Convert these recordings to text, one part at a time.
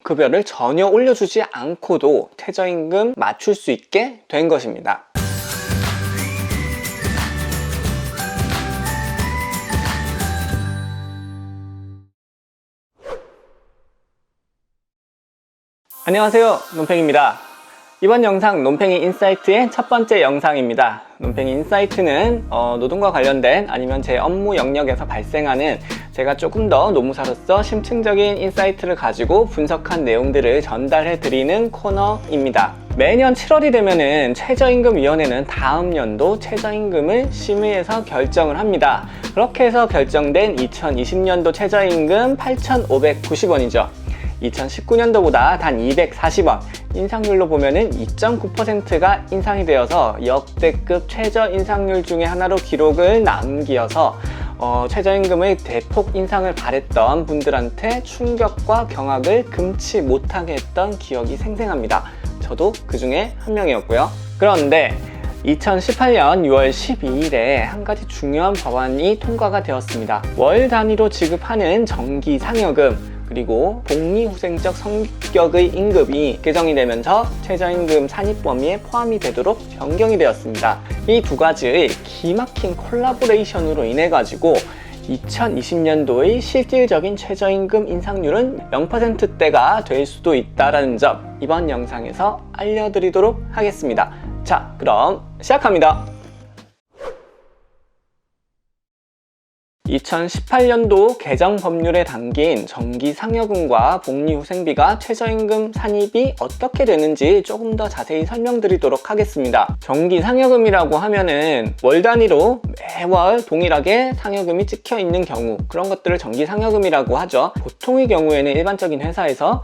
급여를 전혀 올려주지 않고도 최저임금 맞출 수 있게 된 것입니다. 안녕하세요, 논팽입니다. 이번 영상 논팽이 인사이트의 첫 번째 영상입니다. 논팽이 인사이트는 노동과 관련된 아니면 제 업무 영역에서 발생하는 제가 조금 더 노무사로서 심층적인 인사이트를 가지고 분석한 내용들을 전달해 드리는 코너입니다. 매년 7월이 되면은 최저임금위원회는 다음 연도 최저임금을 심의해서 결정을 합니다. 그렇게 해서 결정된 2020년도 최저임금 8,590원이죠. 2019년도보다 단 240원, 인상률로 보면은 2.9%가 인상이 되어서 역대급 최저 인상률 중에 하나로 기록을 남기어서 최저임금의 대폭 인상을 바랬던 분들한테 충격과 경악을 금치 못하게 했던 기억이 생생합니다. 저도 그 중에 한 명이었고요. 그런데 2018년 6월 12일에 한 가지 중요한 법안이 통과가 되었습니다. 월 단위로 지급하는 정기 상여금 그리고 복리후생적 성격의 임금이 개정이 되면서 최저임금 산입 범위에 포함이 되도록 변경이 되었습니다. 이 두 가지의 기막힌 콜라보레이션으로 인해 가지고 2020년도의 실질적인 최저임금 인상률은 0%대가 될 수도 있다는 점 이번 영상에서 알려드리도록 하겠습니다. 자, 그럼 시작합니다. 2018년도 개정 법률에 담긴 정기 상여금과 복리후생비가 최저임금 산입이 어떻게 되는지 조금 더 자세히 설명드리도록 하겠습니다. 정기 상여금이라고 하면은 월 단위로 매월 동일하게 상여금이 찍혀 있는 경우, 그런 것들을 정기 상여금이라고 하죠. 보통의 경우에는 일반적인 회사에서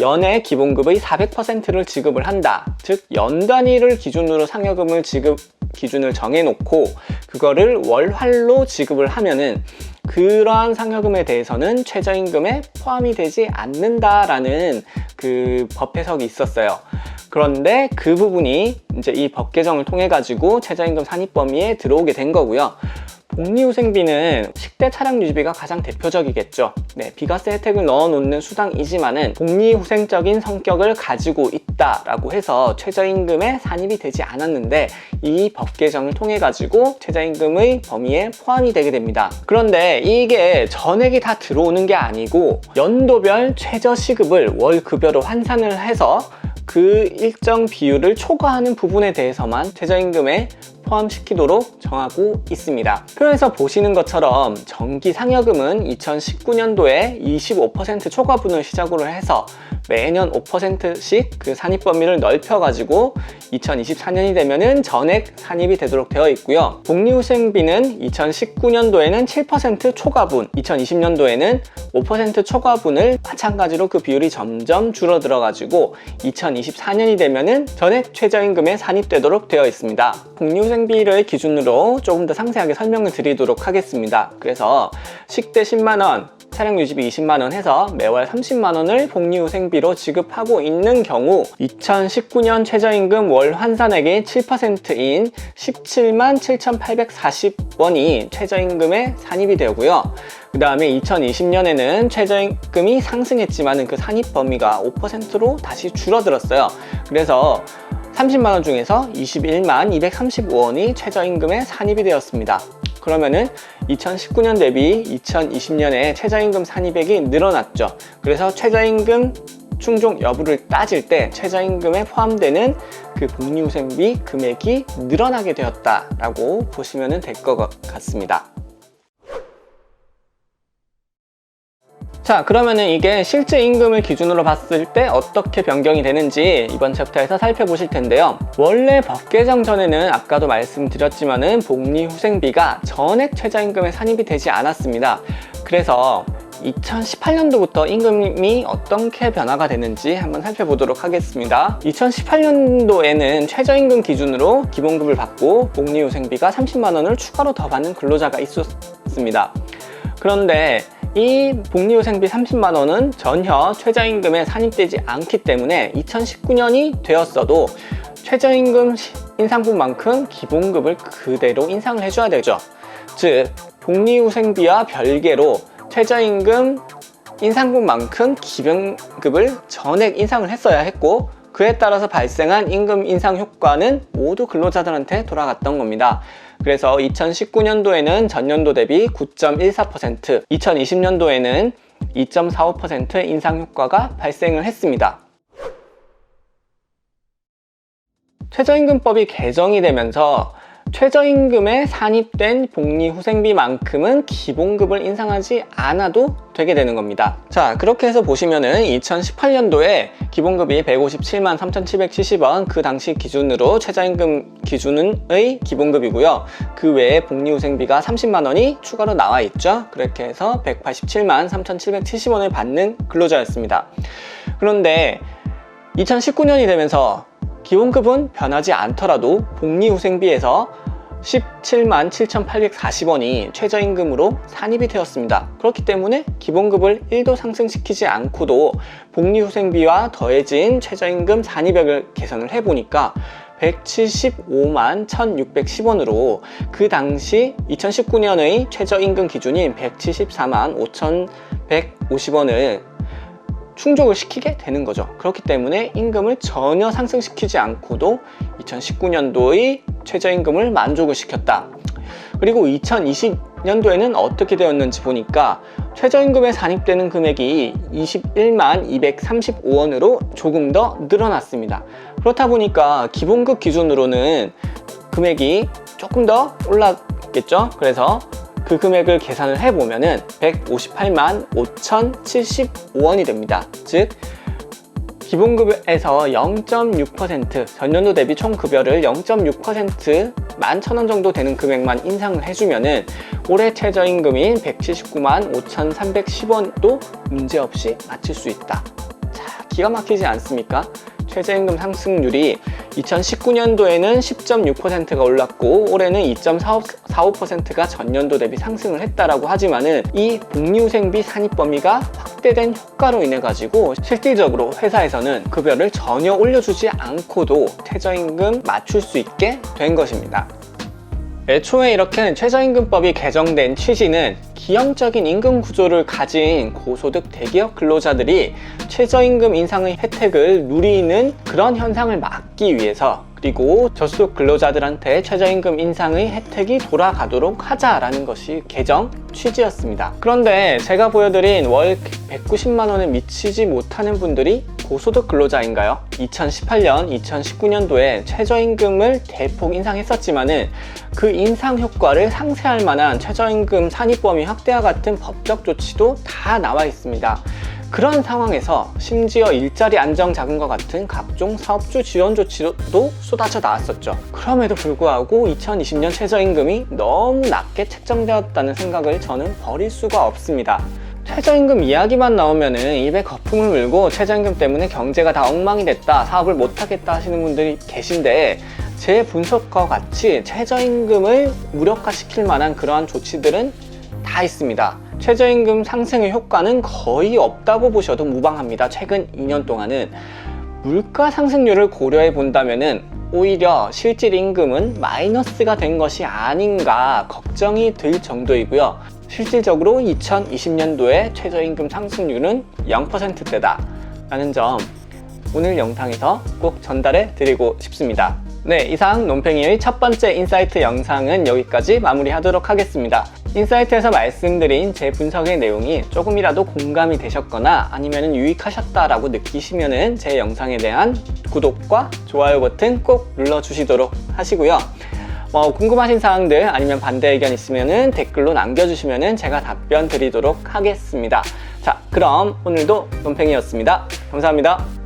연애 기본급의 400%를 지급을 한다. 즉 연 단위를 기준으로 상여금을 기준을 정해놓고 그거를 월활로 지급을 하면은 그러한 상여금에 대해서는 최저임금에 포함이 되지 않는다라는 그 법 해석이 있었어요. 그런데 그 부분이 이제 이 법 개정을 통해 가지고 최저임금 산입 범위에 들어오게 된 거고요. 복리후생비는 10대 차량 유지비가 가장 대표적이겠죠. 네, 비과세 혜택을 넣어놓는 수당이지만은 복리후생적인 성격을 가지고 있다라고 해서 최저임금에 산입이 되지 않았는데 이 법 개정을 통해 가지고 최저임금의 범위에 포함이 되게 됩니다. 그런데 이게 전액이 다 들어오는 게 아니고 연도별 최저시급을 월급여로 환산을 해서 그 일정 비율을 초과하는 부분에 대해서만 최저임금에 포함시키도록 정하고 있습니다. 표에서 보시는 것처럼 정기 상여금은 2019년도에 25% 초과분을 시작으로 해서 매년 5%씩 그 산입 범위를 넓혀가지고 2024년이 되면은 전액 산입이 되도록 되어 있고요. 복리후생비는 2019년도에는 7% 초과분, 2020년도에는 5% 초과분을 마찬가지로 그 비율이 점점 줄어들어가지고 2024년이 되면은 전액 최저임금에 산입되도록 되어 있습니다. 복리후생비를 기준으로 조금 더 상세하게 설명을 드리도록 하겠습니다. 그래서 식대 10만원, 차량 유지비 20만원 해서 매월 30만원을 복리후생비로 지급하고 있는 경우 2019년 최저임금 월 환산액의 7%인 17만 7,840원이 최저임금에 산입이 되고요. 그 다음에 2020년에는 최저임금이 상승했지만 그 산입 범위가 5%로 다시 줄어들었어요. 그래서 30만원 중에서 21만 235원이 최저임금에 산입이 되었습니다. 그러면은 2019년 대비 2020년에 최저임금 산입액이 늘어났죠. 그래서 최저임금 충족 여부를 따질 때 최저임금에 포함되는 그 복리후생비 금액이 늘어나게 되었다라고 보시면 될 것 같습니다. 자, 그러면은 이게 실제 임금을 기준으로 봤을 때 어떻게 변경이 되는지 이번 챕터에서 살펴보실 텐데요. 원래 법 개정 전에는 아까도 말씀드렸지만은 복리후생비가 전액 최저임금에 산입이 되지 않았습니다. 그래서 2018년도부터 임금이 어떻게 변화가 되는지 한번 살펴보도록 하겠습니다. 2018년도에는 최저임금 기준으로 기본급을 받고 복리후생비가 30만원을 추가로 더 받는 근로자가 있었습니다. 그런데 이 복리후생비 30만원은 전혀 최저임금에 산입되지 않기 때문에 2019년이 되었어도 최저임금 인상분만큼 기본급을 그대로 인상을 해줘야 되죠. 즉 복리후생비와 별개로 최저임금 인상분만큼 기본급을 전액 인상을 했어야 했고, 그에 따라서 발생한 임금 인상 효과는 모두 근로자들한테 돌아갔던 겁니다. 그래서 2019년도에는 전년도 대비 9.14%, 2020년도에는 2.45% 인상 효과가 발생을 했습니다. 최저임금법이 개정이 되면서 최저임금에 산입된 복리후생비만큼은 기본급을 인상하지 않아도 되게 되는 겁니다. 자, 그렇게 해서 보시면은 2018년도에 기본급이 157만 3,770원, 그 당시 기준으로 최저임금 기준의 기본급이고요. 그 외에 복리후생비가 30만 원이 추가로 나와 있죠. 그렇게 해서 187만 3,770원을 받는 근로자였습니다. 그런데 2019년이 되면서 기본급은 변하지 않더라도 복리후생비에서 17만 7,840원이 최저임금으로 산입이 되었습니다. 그렇기 때문에 기본급을 1도 상승시키지 않고도 복리후생비와 더해진 최저임금 산입액을 계산을 해보니까 175만 1,610원으로 그 당시 2019년의 최저임금 기준인 174만 5,150원을 충족을 시키게 되는 거죠. 그렇기 때문에 임금을 전혀 상승시키지 않고도 2019년도의 최저임금을 만족을 시켰다. 그리고 2020년도에는 어떻게 되었는지 보니까 최저임금에 산입되는 금액이 21만 235원으로 조금 더 늘어났습니다. 그렇다 보니까 기본급 기준으로는 금액이 조금 더 올랐겠죠. 그래서 그 금액을 계산을 해보면은 158만 5,075원이 됩니다. 즉 기본급에서 0.6% 전년도 대비 총급여를 0.6% 11,000원 정도 되는 금액만 인상을 해주면은 올해 최저임금인 179만 5,310원도 문제없이 맞출 수 있다. 자, 기가 막히지 않습니까? 최저임금 상승률이 2019년도에는 10.6%가 올랐고 올해는 2.45%가 전년도 대비 상승을 했다라고 하지만은 이 복리후생비 산입 범위가 확대된 효과로 인해 가지고 실질적으로 회사에서는 급여를 전혀 올려주지 않고도 최저임금 맞출 수 있게 된 것입니다. 애초에 이렇게 최저임금법이 개정된 취지는 기형적인 임금 구조를 가진 고소득 대기업 근로자들이 최저임금 인상의 혜택을 누리는 그런 현상을 막기 위해서, 그리고 저소득 근로자들한테 최저임금 인상의 혜택이 돌아가도록 하자라는 것이 개정 취지였습니다. 그런데 제가 보여드린 월 190만 원에 미치지 못하는 분들이 고소득 근로자인가요? 2018년, 2019년도에 최저임금을 대폭 인상했었지만은 그 인상 효과를 상쇄할 만한 최저임금 산입 범위 확대와 같은 법적 조치도 다 나와 있습니다. 그런 상황에서 심지어 일자리 안정자금과 같은 각종 사업주 지원 조치도 쏟아져 나왔었죠. 그럼에도 불구하고 2020년 최저임금이 너무 낮게 책정되었다는 생각을 저는 버릴 수가 없습니다. 최저임금 이야기만 나오면은 입에 거품을 물고 최저임금 때문에 경제가 다 엉망이 됐다, 사업을 못하겠다 하시는 분들이 계신데, 제 분석과 같이 최저임금을 무력화시킬 만한 그러한 조치들은 다 있습니다. 최저임금 상승의 효과는 거의 없다고 보셔도 무방합니다. 최근 2년 동안은 물가 상승률을 고려해 본다면은 오히려 실질 임금은 마이너스가 된 것이 아닌가 걱정이 들 정도이고요. 실질적으로 2020년도에 최저임금 상승률은 0%대다 라는 점 오늘 영상에서 꼭 전달해 드리고 싶습니다. 네, 이상 논팽이의 첫 번째 인사이트 영상은 여기까지 마무리하도록 하겠습니다. 인사이트에서 말씀드린 제 분석의 내용이 조금이라도 공감이 되셨거나 아니면 유익하셨다라고 느끼시면은 제 영상에 대한 구독과 좋아요 버튼 꼭 눌러주시도록 하시고요. 궁금하신 사항들 아니면 반대 의견 있으면은 댓글로 남겨주시면은 제가 답변 드리도록 하겠습니다. 자, 그럼 오늘도 논팽이였습니다. 감사합니다.